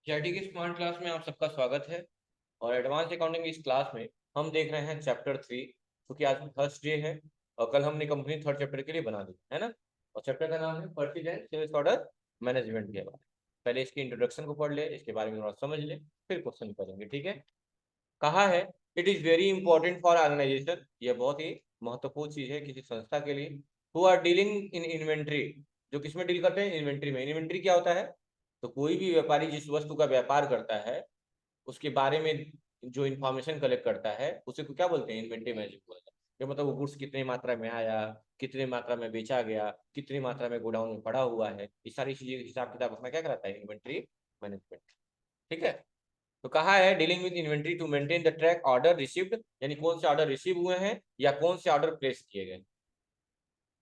Jetty की smart class में आप सबका स्वागत है। और एडवांस अकाउंटिंग इस क्लास में हम देख रहे हैं चैप्टर 3, क्योंकि आज थर्सडे डे है और कल हमने कंपनी थर्ड चैप्टर के लिए बना दी है ना। और चैप्टर का नाम है purchase and sales order management के बारे में। पहले इसकी इंट्रोडक्शन को पढ़ ले, इसके बारे में थोड़ा समझ ले, फिर क्वेश्चन करेंगे, ठीक है। कहा है it is very important for organisation, यह बहुत ही महत्वपूर्ण चीज है किसी संस्था के लिए। Who are dealing in inventory, जो किसमें डील करते हैं, इन्वेंट्री में। इन्वेंट्री क्या होता है? तो कोई भी व्यापारी जिस वस्तु का व्यापार करता है उसके बारे में जो इन्फॉर्मेशन कलेक्ट करता है उसे को क्या बोलते हैं, इन्वेंट्री मैनेजमेंट बोलते हैं। जो मतलब वो गुड्स कितनी मात्रा में आया, कितनी मात्रा में बेचा गया, कितनी मात्रा में गोडाउन में पड़ा हुआ है, ये सारी चीजें हिसाब किताब अपना क्या कराता है, इन्वेंट्री मैनेजमेंट। ठीक है। तो कहा है dealing with inventory to maintain the track order received, यानी कौन से ऑर्डर रिसीव हुए हैं या कौन से ऑर्डर प्लेस किए गए।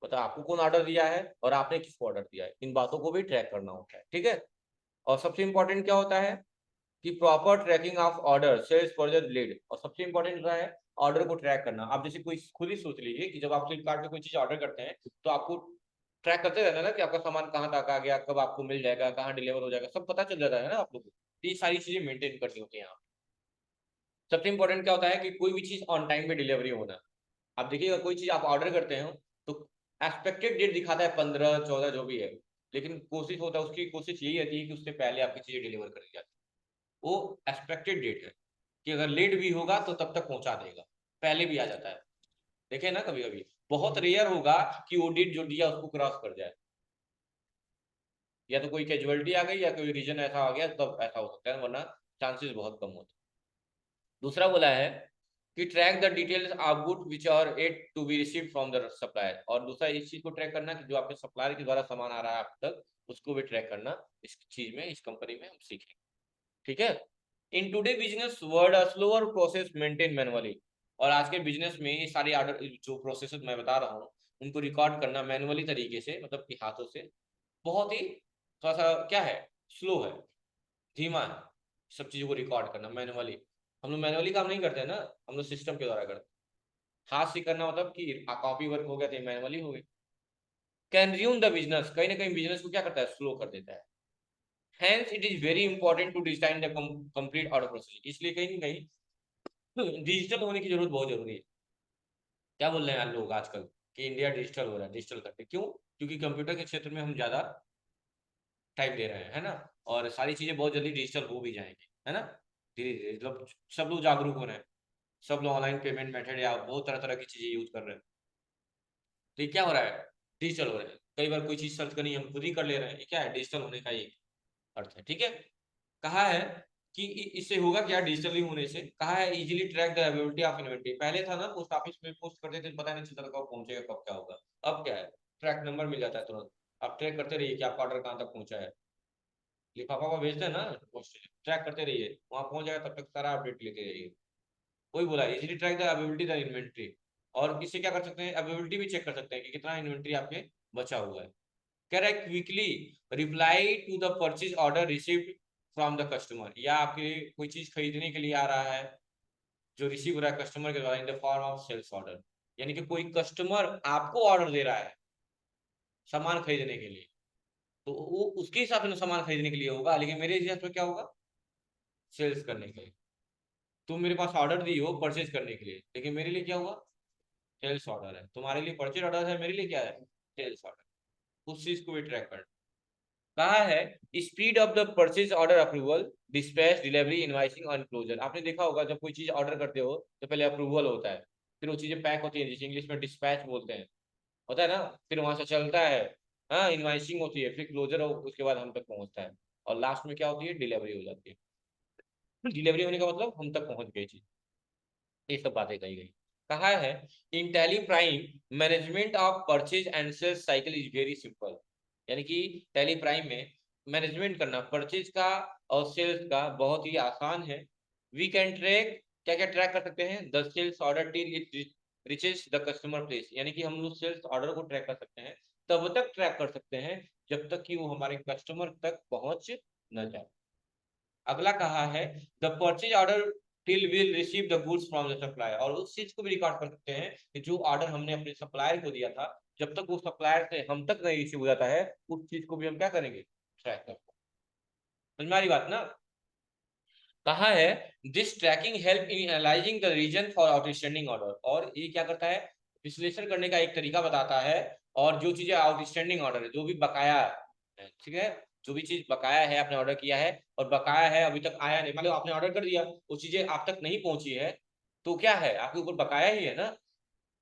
मतलब आपको कौन ऑर्डर दिया है और आपने किसको ऑर्डर दिया है, इन बातों को भी ट्रैक करना होता है, ठीक है। और सबसे इंपॉर्टेंट क्या होता है कि proper tracking of order sales project lead. और सबसे इंपॉर्टेंट होता है ऑर्डर को ट्रैक करना। आप जैसे कोई खुद ही सोच लीजिए कि जब आप फ्लिपकार्ट पे कोई चीज ऑर्डर करते हैं तो आपको ट्रैक करते रहना ना कि आपका सामान कहाँ तक आ गया, कब आपको मिल जाएगा, कहाँ डिलीवर हो जाएगा, सब पता चल जाता है ना आप लोग को। तो ये सारी चीजें मेंटेन करनी होती है यहाँ। सबसे इंपॉर्टेंट क्या होता है कि कोई भी चीज ऑन टाइम पे डिलीवरी होना। आप देखिएगा कोई चीज आप ऑर्डर करते हो तो एक्सपेक्टेड डेट दिखाता है 15-14 जो भी है, लेकिन कोशिश होता है, उसकी कोशिश यही रहती है कि उससे पहले आपकी चीजें डिलीवर कर दी जाती है। वो एक्सपेक्टेड डेट है कि अगर लेट भी होगा तो तब तक पहुंचा देगा, पहले भी आ जाता है। देखे ना, कभी कभी बहुत रेयर होगा कि वो डेट जो दिया उसको क्रॉस कर जाए, या तो कोई कैजुअलिटी आ गई या कोई रीजन ऐसा आ गया तब ऐसा हो सकता है, वरना चांसेस बहुत कम होते हैं। दूसरा बोला है कि track the details of good which are at to be received from the supplier. और दूसरा इस चीज को ट्रैक करना कि जो आपके सप्लायर के द्वारा सामान आ रहा है आप तक, उसको भी ट्रैक करना इस चीज में, इस कंपनी में हम सीखेंगे, ठीक है। In today business word a slower process maintain manually. और आज के बिजनेस में ये सारी ऑर्डर जो प्रोसेस मैं बता रहा हूँ उनको रिकॉर्ड करना मैनुअली तरीके से, मतलब कि हाथों से, बहुत ही थोड़ा सा क्या है, स्लो है, धीमा है। सब चीजों को रिकॉर्ड करना मैनुअली, हम लोग मैनुअली काम नहीं करते हैं ना, हम लोग सिस्टम के द्वारा करते हैं। हाथ से करना मतलब कि कॉपी वर्क हो गया तो मैनुअली हो गया। कैन रिज्यूम द बिजनेस, कहीं ना कहीं बिजनेस को क्या करता है, स्लो कर देता है। Hence, it is very important to design the complete order process। इसलिए कहीं ना कहीं डिजिटल होने की जरूरत बहुत जरूरी है। क्या बोल रहे हैं यार लोग आजकल कि इंडिया डिजिटल हो रहा है, डिजिटल करते क्यों? क्योंकि कंप्यूटर के क्षेत्र में हम ज्यादा टाइम दे रहे हैं, है ना। और सारी चीजें बहुत जल्दी डिजिटल हो भी जाएंगी, है ना। धीरे धीरे मतलब सब लोग जागरूक हो रहे हैं, सब लोग ऑनलाइन पेमेंट मेथड या बहुत तरह तरह की चीजें यूज कर रहे हैं। तो ये क्या हो रहा है, डिजिटल हो रहा है। कई बार कोई चीज सर्च करनी है हम खुद ही कर ले रहे हैं, ये क्या है, डिजिटल होने का ही अर्थ है, ठीक है। कहा है कि इससे होगा क्या, डिजिटली होने से कहा है easily track the availability of inventory. पहले था ना पोस्ट ऑफिस में पोस्ट करते थे, पता नहीं चलता था कब पहुंचेगा कब क्या होगा। अब क्या है, ट्रैक नंबर मिल जाता है तुरंत, आप ट्रैक करते रहिए कि आपका ऑर्डर कहाँ तक पहुंचा है। लिफाफा को भेजते हैं ना पोस्ट, ट्रैक करते रहिए, वहां पहुंच जाएगा, तब तक सारा अपडेट लेते रहिए। वही बोला easily track the availability the inventory. और इससे क्या कर सकते हैं, अवेलेबिलिटी भी चेक कर सकते हैं कि कितना इन्वेंट्री आपके बचा हुआ है। कह रहा है quickly reply to the purchase order received from the customer, या आपके कोई चीज खरीदने के लिए आ रहा है जो रिसीव हो रहा है कस्टमर के द्वारा in the form of sales order, यानी कि कोई कस्टमर आपको ऑर्डर दे रहा है सामान खरीदने के लिए, तो वो उसके हिसाब से सामान खरीदने के लिए होगा, लेकिन मेरे हिसाब से क्या होगा, सेल्स करने के लिए। तुम मेरे पास ऑर्डर दी हो परचेज करने के लिए, लेकिन मेरे लिए क्या हुआ, सेल्स ऑर्डर है। तुम्हारे लिए परचेज ऑर्डर है, मेरे लिए क्या है, सेल्स ऑर्डर। उस चीज को भी ट्रैक करना। कहा है speed of the purchase order approval, dispatch, delivery, invoicing और क्लोजर। आपने देखा होगा जब कोई चीज ऑर्डर करते हो तो पहले अप्रूवल होता है, फिर वो चीजें पैक होती है जिसे इंग्लिश में डिस्पैच बोलते हैं, होता है ना। फिर वहां से चलता है, हाँ, इनवाइसिंग होती है, फिर क्लोजर हो, उसके बाद हम तक पहुंचता है। और लास्ट में क्या होती है, डिलीवरी हो जाती है। डिलीवरी होने का मतलब हम तक पहुंच गई चीज, ये सब बातें कही गई। कहा है in Tally Prime management of purchase and sales cycle is very simple, यानी कि टैली प्राइम में मैनेजमेंट करना परचेज का और सेल्स का बहुत ही आसान है। वी कैन ट्रैक, क्या क्या ट्रैक कर सकते हैं, the sales order till it reaches the customer place, यानी कि हम लोग सेल्स ऑर्डर को ट्रैक कर सकते हैं, तब तक ट्रैक कर सकते हैं जब तक कि वो हमारे कस्टमर तक पहुंच न जाए। अगला कहा है the purchase order till will receive the goods from the supplier, और उस चीज को भी रिकॉर्ड कर सकते हैं कि जो ऑर्डर हमने अपने सप्लायर को दिया था, जब तक वो सप्लायर से हम तक नहीं रिसीव हो जाता है, उस चीज को भी हम क्या करेंगे, ट्रैक करेंगे। समझ में आ रही बात ना। कहा है this tracking help in analysing the reason for outstanding order, और ये क्या करता है, विश्लेषण करने का एक तरीका बताता है, और जो चीजें आउटस्टैंडिंग ऑर्डर है, जो भी बकाया है, ठीक है, जो भी चीज बकाया है, आपने ऑर्डर किया है और बकाया है अभी तक आया नहीं, मतलब आपने ऑर्डर कर दिया, वो चीजें आप तक नहीं पहुंची है, तो क्या है, आपके ऊपर बकाया ही है ना,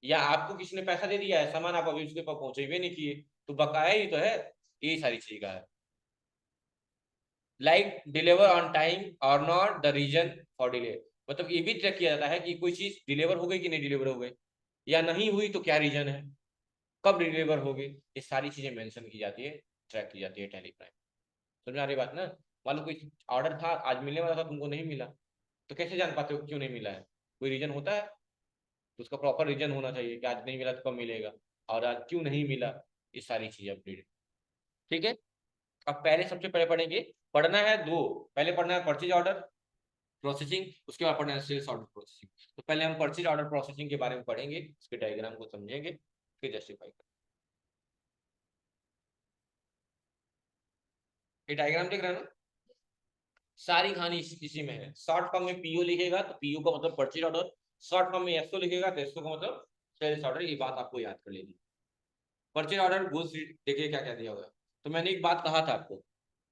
या आपको किसी ने पैसा दे दिया है, सामान आप अभी उसके पास पहुंचे हुए नहीं किए, तो बकाया ही तो है, यही सारी चीज का है। लाइक डिलीवर ऑन टाइम और not the reason for delay, मतलब ये भी ट्रैक किया जाता है कि कोई चीज डिलीवर हो गई कि नहीं डिलीवर हो गई, या नहीं हुई तो क्या रीजन है, कब डिलीवर हो गई, ये सारी चीजें मेंशन की जाती है, ट्रैक की जाती है टैली प्राइम। समझ में आ रही बात ना, मान लो कोई ऑर्डर था आज मिलने वाला था, तुमको नहीं मिला, तो कैसे जान पाते हो क्यों नहीं मिला है, कोई रीजन होता है, तो उसका प्रॉपर रीजन होना चाहिए कि आज नहीं मिला तो कब मिलेगा, और आज क्यों नहीं मिला, ये सारी चीजें अपडेट। ठीक है, अब पहले सबसे पहले पढ़ेंगे, पढ़ना है दो, पहले पढ़ना है परचेज ऑर्डर प्रोसेसिंग, उसके बाद पढ़ना है सेल्स ऑर्डर प्रोसेसिंग। तो पहले हम परचेज ऑर्डर प्रोसेसिंग के बारे में पढ़ेंगे, इसके डायग्राम को समझेंगे, फिर जस्टिफाई करेंगे। ये डायग्राम देख रहे हैं ना, सारी कहानी इसी में है। शॉर्ट फॉर्म में पीओ लिखेगा तो पीओ का मतलब परचेज ऑर्डर, शॉर्ट फॉर्म में एसओ लिखेगा तो एसओ का मतलब सेल्स ऑर्डर, ये बात आपको याद कर लेनी। परचेज ऑर्डर गुड्स, देखिए क्या क्या दिया हुआ है। तो मैंने एक बात कहा था आपको,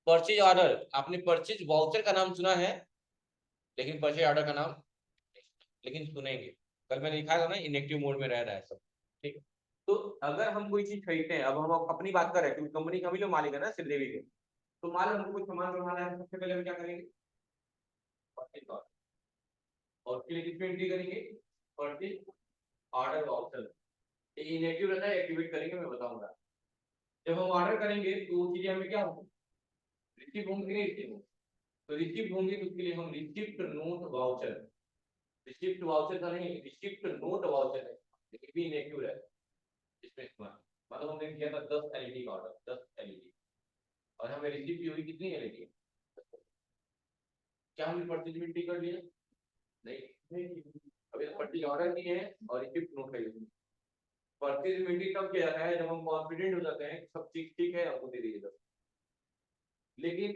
परचेज ऑर्डर, आपने परचेज वाउचर का नाम सुना है, लेकिन परचेज ऑर्डर का नाम, लेकिन सुनेंगे, कल मैंने लिखा था ना इनएक्टिव मोड में रह रहा है सब। ठीक है, तो अगर हम कोई चीज खरीदते हैं, अब हम अपनी बात कर रहे हैं क्योंकि कंपनी का भी लोग मालिक है ना श्रीदेवी के, तो मान लो हमको कोई सामान बनवाना है, सबसे पहले हम क्या करेंगे, परचेज ऑर्डर, और उसके लिए किसमें एंट्री करेंगे, परचेज ऑर्डर वाउचर, ये इनएक्टिव रहता है, एक्टिवेट करेंगे मैं बताऊंगा। जब हम ऑर्डर करेंगे तो वो चीजें हमें क्या होगी, रिसीव होंगे कि नहीं रिसीव होंगे, तो रिसीव होंगे तो उसके लिए हम receipt note voucher, receipt voucher का नहीं, रिसिप्ट नोट वाउचर है, ये भी इनएक्टिव रहता है इसमें इस्तेमाल। मतलब हमने किया था 10 एलईडी का ऑर्डर, 10 एलईडी, और हमें रिसिप्ट हुई कितनी एलईडी, क्या हमने परचेज में टिक कर लिया, नहीं, अभी तो परचेज ऑर्डर की है और रिसिप्ट नोट का यूज। परचेज मीटिंग तब किया जाता है जब हम कॉन्फिडेंट हो जाते हैं सब चीज ठीक है, हमको दे दीजिए। लेकिन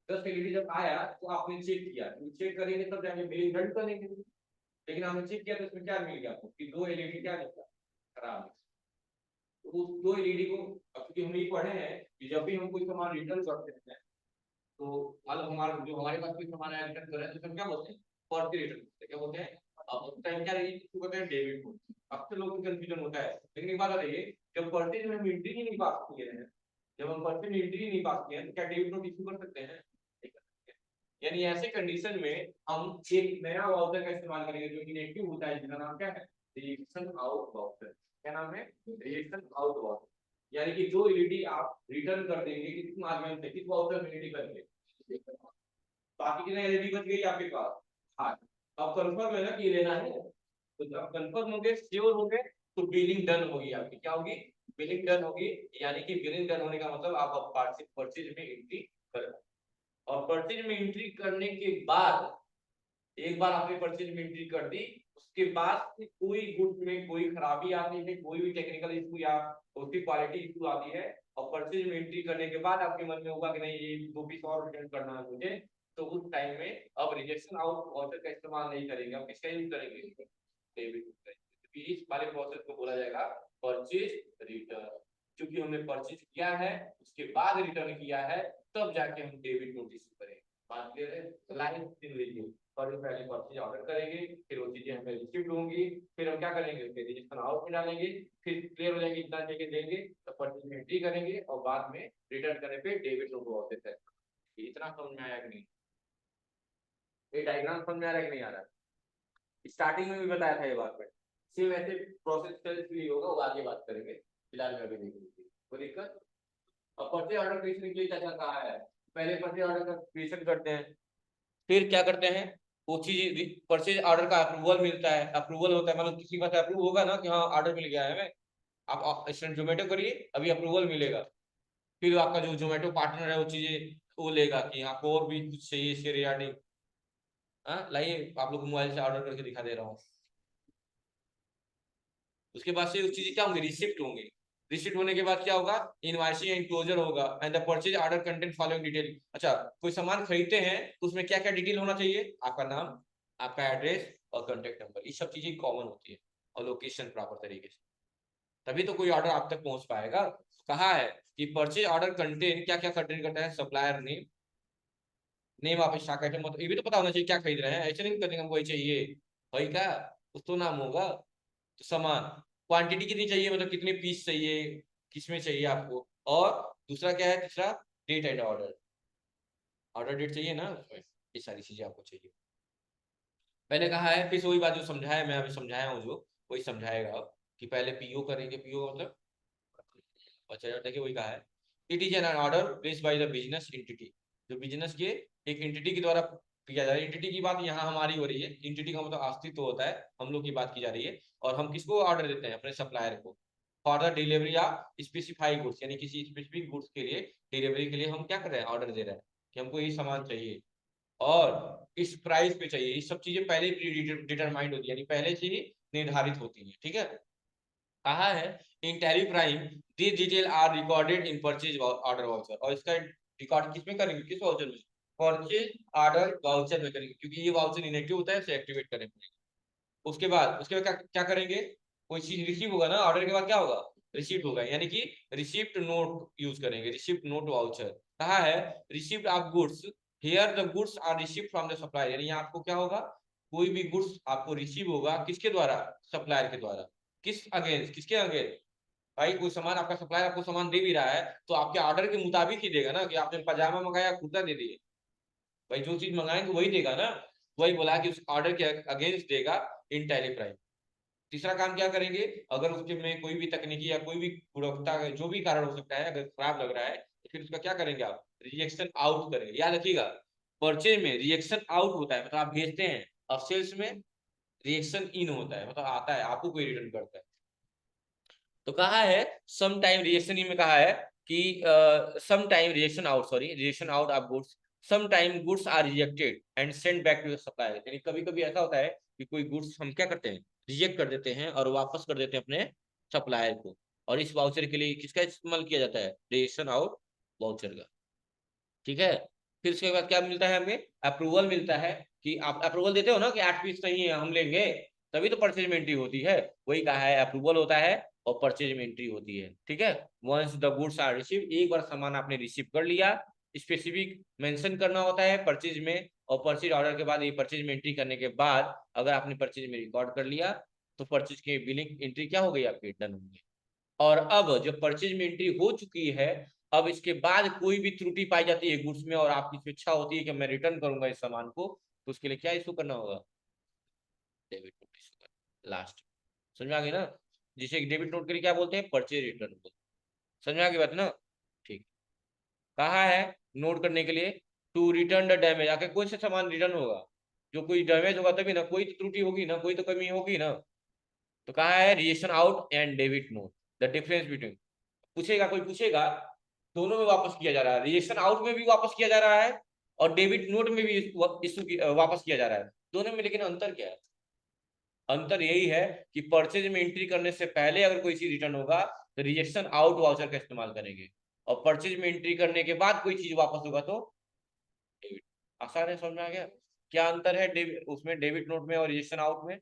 10 एलईडी जब आया तो आपने चेक किया, चेक करेंगे तब जाके बिलिंग डन करेंगे, लेकिन आपने चेक किया तो इसमें क्या मिल गया आपको कि 2 एलईडी क्या निकला, खराब है। तो उस 2 एलईडी को, अब क्योंकि हम ये पढ़े हैं कि जब भी हम कोई सामान रिटर्न करते हैं, तो मतलब हमारा जो हमारे पास कोई सामान है रिटर्न कर रहे हैं तो हम क्या बोलते हैं, पर्ची रिटर्न करते हैं, क्या बोलते हैं, अब उस टाइम क्या रही इसको कहते हैं डेबिट को। अब से लोगों को कंफ्यूजन होता है, लेकिन एक बात बताइए, जब पर्ची में हम एंट्री ही नहीं पास किए हैं, जब हम पर्ची में एंट्री ही नहीं पास किए हैं तो क्या डेबिट नोट इशू कर सकते हैं, नहीं कर सकते। यानी ऐसे कंडीशन में हम एक नया वाउचर का इस्तेमाल करेंगे जो कि नेगेटिव होता है, जिसका नाम क्या है, रिएक्शन आउट वाउचर। क्या नाम है, रिएक्शन आउट वाउचर। यानी कि जो एलईडी आप रिटर्न कर देंगे किस माध्यम से, किस वाउचर में एलईडी करके, बाकी कितने एलईडी बच गई आपके पास, हाँ। अब कंफर्म है ना कि ये लेना है, तो जब कंफर्म हो गए, श्योर हो गए, तो बिलिंग डन होगी आपकी, क्या होगी, बिलिंग डन होगी। यानी कि बिलिंग डन होने का मतलब आप परचेज में एंट्री करें, और परचेज में एंट्री करने के बाद, एक बार आपने परचेज में एंट्री कर दी, उसके बाद कोई गुड्स में कोई खराबी आती है, कोई भी टेक्निकल इशू या उसकी क्वालिटी इशू आती है, और परचेज में एंट्री करने के बाद आपके मन में होगा कि नहीं ये 2 पीस और रिटर्न करना है मुझे, तो उस टाइम में अब रिजेक्शन आउट वाउचर का इस्तेमाल नहीं करेंगे, अब किसका यूज करेंगे, डेबिट करेंगे, क्योंकि इस वाले प्रोसेस को बोला जाएगा परचेज रिटर्न। क्योंकि हमने परचेज किया है उसके बाद रिटर्न किया है, तब जाके हम डेबिट नोट इशू करेंगे। बात क्लियर है, लाइन दिन लीजिए, और पहले परचेज ऑर्डर करेंगे, फिर वो चीजें हमें रिसीव होंगी, फिर हम क्या करेंगे, फिर रजिस्टर आउट में डालेंगे, फिर क्लियर हो जाएगी इतना चेक देंगे, तो परचेज में एंट्री करेंगे, और बाद में रिटर्न करने पे डेबिट नोट वाउचर है। इतना समझ में आया कि नहीं, ये डायग्राम समझ में आ रहा है कि नहीं आ रहा है, स्टार्टिंग में भी बताया था ये बात में, सेम ऐसे प्रोसेस चल भी होगा, वो आगे बात करेंगे, फिलहाल में अभी देख लीजिए कोई दिक्कत। अब परचेज ऑर्डर क्रिएशन के लिए क्या क्या कहा है, पहले परचेज ऑर्डर का क्रिएशन करते हैं, फिर क्या करते हैं, वो चीज परचेज ऑर्डर का अप्रूवल मिलता है, अप्रूवल होता है, मतलब किसी का अप्रूव होगा ना कि हाँ ऑर्डर मिल गया है हमें, आप जोमेटो करिए अभी अप्रूवल मिलेगा, फिर आपका जो जोमेटो पार्टनर है वो चीजें वो लेगा कि आपको और भी कुछ चाहिए इसके रिगार्डिंग, हाँ लाइए आप लोग मोबाइल से ऑर्डर करके दिखा दे रहा हूँ। उसके बाद से वो चीजें क्या होंगी, रिसिप्ट होंगी, रिसीट होने के बाद क्या होगा, इनवॉइसिंग एंड क्लोजर होगा and the purchase order content following detail. अच्छा, कोई सामान खरीदते हैं तो उसमें क्या क्या डिटेल होना चाहिए, आपका नाम, आपका एड्रेस और कॉन्टेक्ट नंबर, ये सब चीजें कॉमन होती है, और लोकेशन प्रॉपर तरीके से, तभी तो कोई ऑर्डर आप तक पहुंच पाएगा। कहा है कि परचेज ऑर्डर कंटेन क्या क्या कंटेन करता है, supplier name, name of stock item, मतलब ये भी तो पता होना चाहिए क्या खरीद रहे हैं, ऐसे नहीं करेंगे हमको ये चाहिए भाई क्या, कुछ तो नाम होगा। तो सामान क्वांटिटी कितनी चाहिए, मतलब कितने पीस चाहिए, किसमें चाहिए आपको, और दूसरा क्या है, तीसरा date and order, order date चाहिए ना उसमें, ये सारी चीजें आपको चाहिए। मैंने कहा है फिर से वही बात जो समझाया, मैं अभी समझाया हूँ जो, वही समझाएगा अब, कि पहले पीओ करेंगे, पीओ मतलब, अच्छा देखिए वही कहा है, it is an order placed by the business entity, जो बिजनेस के एक एंटिटी के द्वारा किया जा रहा है। एंटिटी की बात यहाँ हमारी हो रही है, एंटिटी का मतलब अस्तित्व होता है, हम लोग की बात की जा रही है, और हम किसको ऑर्डर देते हैं, अपने सप्लायर को, for the delivery of specified goods, यानी किसी स्पेसिफिक गुड्स के लिए डिलीवरी के लिए हम क्या कर रहे हैं, ऑर्डर दे रहे हैं कि हमको ये सामान चाहिए और इस प्राइस पे चाहिए, ये सब चीजें पहले डिटरमाइंड होती है, यानी पहले से ही निर्धारित होती है, ठीक है। कहा है in Tally Prime this detail are recorded in purchase order voucher, और इसका रिकॉर्ड किस में करेंगे, किस वाउचर में, परचेज ऑर्डर वाउचर में करेंगे, क्योंकि ये वाउचर इनएक्टिव होता है, इसे एक्टिवेट करेंगे। उसके बाद क्या करेंगे, कोई चीज रिसीव होगा ना, ऑर्डर के बाद क्या होगा, रिसीप्ट होगा, यानी कि रिसीप्ट नोट यूज करेंगे, रिसीप्ट नोट वाउचर। कहा है receipt of goods, here the goods are received from the supplier, यानी आपको क्या होगा, कोई भी गुड्स आपको रिसीव होगा किसके द्वारा, सप्लायर के द्वारा, किस अगेंस्ट, किसके अगेंस्ट, भाई कोई सामान आपका सप्लायर आपको सामान दे भी रहा है तो आपके ऑर्डर के मुताबिक ही देगा ना, कि आपने पजामा मंगाया कुर्ता दे दिए, भाई जो चीज मंगाएंगे वही देगा ना, वही बोला कि उस ऑर्डर के अगेंस्ट देगा इन टैली प्राइस। तीसरा काम क्या करेंगे, अगर उसके में कोई भी तकनीकी या कोई भी गुणवत्ता जो भी कारण हो सकता है, अगर खराब लग रहा है तो फिर उसका क्या करेंगे आप, रिजेक्शन आउट करेंगे। याद रखिएगा, परचेज में रिएक्शन आउट होता है, मतलब आप भेजते हैं, और सेल्स में रिएक्शन इन होता है, मतलब आता है आपको कोई रिटर्न करता है। तो कहा है सम टाइम रिएक्शन इन में कहा है कि some time reaction out, sorry reaction out of goods, some time goods are rejected and send back to the supplier, यानी कभी कभी ऐसा होता है कि कोई गुड्स हम क्या करते हैं, रिजेक्ट कर देते हैं और वापस कर देते हैं अपने सप्लायर को, और इस वाउचर के लिए किसका इस्तेमाल किया जाता है, रिएक्शन आउट वाउचर का, ठीक है। फिर उसके बाद क्या मिलता है, हमें अप्रूवल मिलता है, कि आप अप्रूवल देते हो ना कि 8 पीस नहीं है हम लेंगे, तभी तो परचेज में एंट्री होती है, वही कहा है अप्रूवल होता है और परचेज में एंट्री होती है, ठीक है। Once the goods are receive, एक बार सामान आपने रिसीव कर लिया, स्पेसिफिक मेंशन करना होता है परचेज में, और परचेज ऑर्डर के बाद ये परचेज में एंट्री करने के बाद अगर आपने परचेज में रिकॉर्ड कर लिया तो परचेज की बिलिंग एंट्री क्या हो गई आपकी, डन हो गई। और अब जब परचेज में एंट्री हो चुकी है, अब इसके बाद कोई भी त्रुटि पाई जाती है गुड्स में और आपकी इच्छा होती है कि मैं रिटर्न करूंगा इस सामान को, तो उसके लिए क्या इशू करना होगा, डेबिट नोट इशू करना लास्ट। समझ में आ गई ना, जिसे डेबिट नोट के लिए क्या बोलते हैं, परचेज रिटर्न बोलते हैं। समझ में आ गई बात ना, ठीक। कहा है नोट करने के लिए टू रिटर्न द डैमेज, आके कौन सा सामान रिटर्न होगा, जो कोई डैमेज होगा तभी ना, कोई तो त्रुटि होगी ना, कोई तो कमी होगी ना। तो कहा है reaction out and debit note, the difference between, पूछेगा कोई पूछेगा, दोनों में वापस किया जा रहा है, रिएक्शन आउट में भी वापस किया जा रहा है और डेबिट नोट में भी इशू वापस किया जा रहा है, दोनों में लेकिन अंतर क्या है, अंतर यही है कि परचेज में एंट्री करने से पहले अगर कोई चीज रिटर्न होगा तो रिजेक्शन आउट वाउचर का इस्तेमाल करेंगे, और परचेज में एंट्री करने के बाद कोई चीज वापस होगा तो डेबिट। आसान है, समझ में आ गया, क्या अंतर है उसमें डेबिट नोट में और रिजेक्शन आउट में।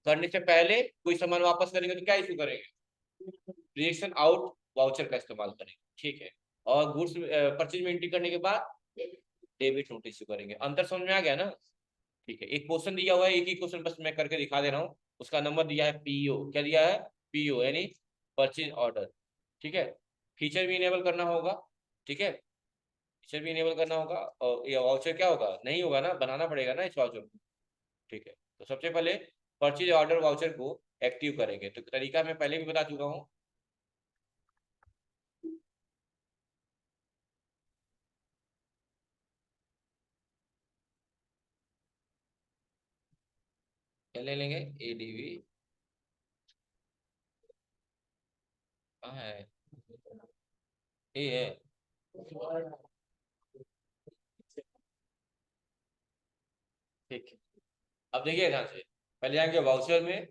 करने से पहले कोई सामान वापस करेंगे तो क्या इशू करेंगे, रिएक्शन आउट वाउचर का इस्तेमाल करेंगे, ठीक है। और गुड्स परचेज में एंट्री करने के बाद डेबिट नोट इश्यू करेंगे। अंतर समझ में आ गया ना, ठीक है। एक क्वेश्चन दिया हुआ है, एक ही क्वेश्चन बस मैं करके दिखा दे रहा हूँ, उसका नंबर दिया है पीओ, क्या दिया है, पीओ यानी परचेज ऑर्डर, ठीक है। फीचर भी इनेबल करना होगा, ठीक है, फीचर भी इनेबल करना होगा, और ये वाउचर क्या होगा, नहीं होगा ना, बनाना पड़ेगा ना इस वाउचर को, ठीक है। तो सबसे पहले परचेज ऑर्डर वाउचर को एक्टिव करेंगे, तो तरीका मैं पहले भी बता चुका हूँ। क्या ले लेंगे, एडीवी, कहाँ है, ये है, ठीक है। अब देखिए ध्यान से, पहले जाएंगे वाउचर में,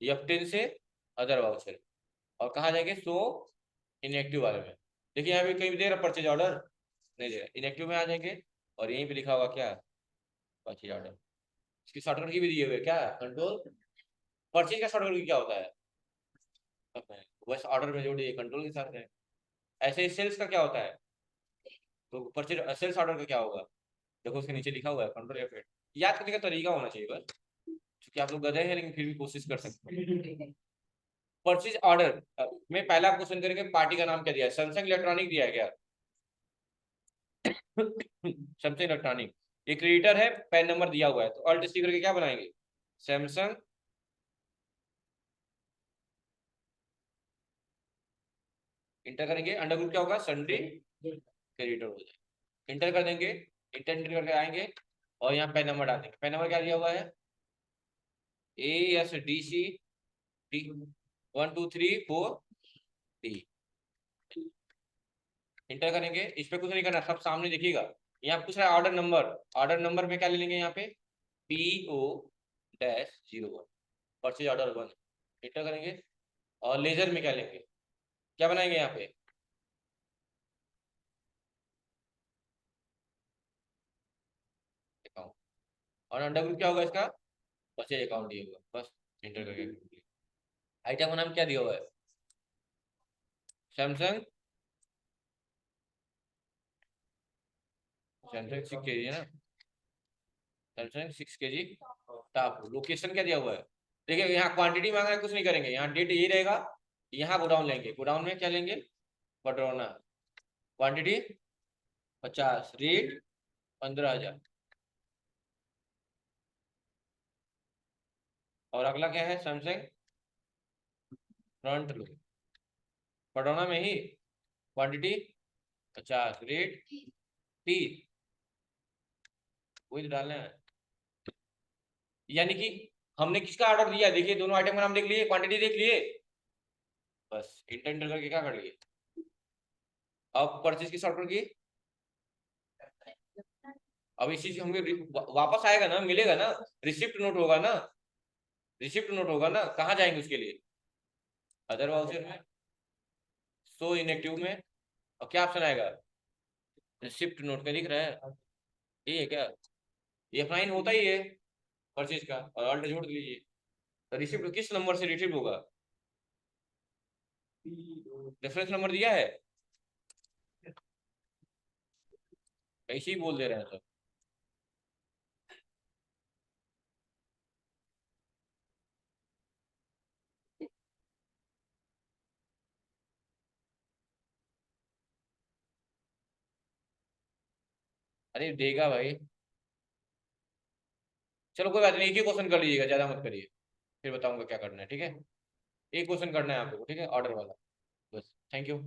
F10 से अदर वाउचर, और कहाँ जाएंगे, सो इनएक्टिव वाले में। देखिए यहाँ पे कहीं भी दे रहा परचेज ऑर्डर, नहीं दे रहा, इनएक्टिव में आ जाएंगे और यहीं पे लिखा होगा क्या, परचेज ऑर्डर। इसकी शॉर्टकट की भी दिए हुए क्या, कंट्रोल। परचेज का शॉर्टकट क्या होता है, बस ऑर्डर में जोड़िए कंट्रोल के साथ है। ऐसे ही सेल्स का क्या होता है, तो परचेज सेल्स ऑर्डर का क्या होगा, देखो उसके नीचे लिखा हुआ है कंट्रोल F8। याद करने का तरीका होना चाहिए बस, क्योंकि आप लोग गधे हैं लेकिन फिर भी कोशिश कर सकते हैं। परचेज ऑर्डर में पहला क्वेश्चन करेंगे, पार्टी का नाम क्या दिया है, सैमसंग इलेक्ट्रॉनिक दिया है क्या, सैमसंग इलेक्ट्रॉनिक। ये क्रेडिटर है, पैन नंबर दिया हुआ है, तो अल्ट सी करके क्या बनाएंगे, सैमसंग, इंटर करेंगे, अंडर ग्रुप क्या होगा, सन्ड्री क्रेडिटर हो जाए, इंटर कर देंगे, इंटर करके आएंगे और यहाँ पैन नंबर डाल देंगे। पैन नंबर क्या दिया हुआ है, ASDC डी 1 2 3 4 D। इंटर करेंगे, इस पे कुछ नहीं करना, सब सामने देखिएगा। यहाँ पूछ रहा है ऑर्डर नंबर, ऑर्डर नंबर में क्या ले लेंगे यहाँ पे, PO-01, परचेज ऑर्डर 1। इंटर करेंगे और लेजर में क्या लेंगे, क्या बनाएंगे यहाँ पे, अकाउंट। और अंडर ग्रुप क्या होगा इसका, परचेज अकाउंट दिया होगा, बस इंटर करके। आइटम का नाम क्या दिया हुआ है, सैमसंग, सैमसंग 6 kg है ना, सैमसंग 6 kg टॉप। लोकेशन क्या दिया हुआ है, देखिए यहाँ क्वांटिटी मांगा है, कुछ नहीं करेंगे, यहाँ डेट यही रहेगा। यहाँ गोडाउन लेंगे, गोडाउन में क्या लेंगे, पटरौना। Quantity 50, rate 15,000। और अगला क्या है, सैमसंग फ्रंट लो, पटरौना में ही, क्वांटिटी 50, रेट 30, वही तो डालना है। यानी कि हमने किसका ऑर्डर दिया, देखिए दोनों आइटम का नाम देख लिए, क्वांटिटी देख लिए, बस इंटर करके क्या कर लिए। अब परचेज की शॉर्टकट की, अब इस चीज हमें वापस आएगा ना, मिलेगा ना, रिसिप्ट नोट होगा ना, रिसिप्ट नोट होगा ना, कहाँ जाएंगे उसके लिए, अदर वाउचर में, सो इनएक्टिव में, और क्या ऑप्शन आएगा, रिसिप्ट नोट का दिख रहा है, ये है क्या, ये फाइन होता ही है परचेज का, और ऑल्ट जोड़ लीजिए। तो रिसिप्ट किस नंबर से रिसीव होगा, रेफरेंस नंबर दिया है, ऐसे ही बोल दे रहे हैं सब। अरे देगा भाई, चलो कोई बात नहीं, एक ही क्वेश्चन कर लीजिएगा, ज्यादा मत करिए, फिर बताऊंगा क्या करना है, ठीक है। एक क्वेश्चन करना है आपको, ठीक है, ऑर्डर वाला, बस, थैंक यू।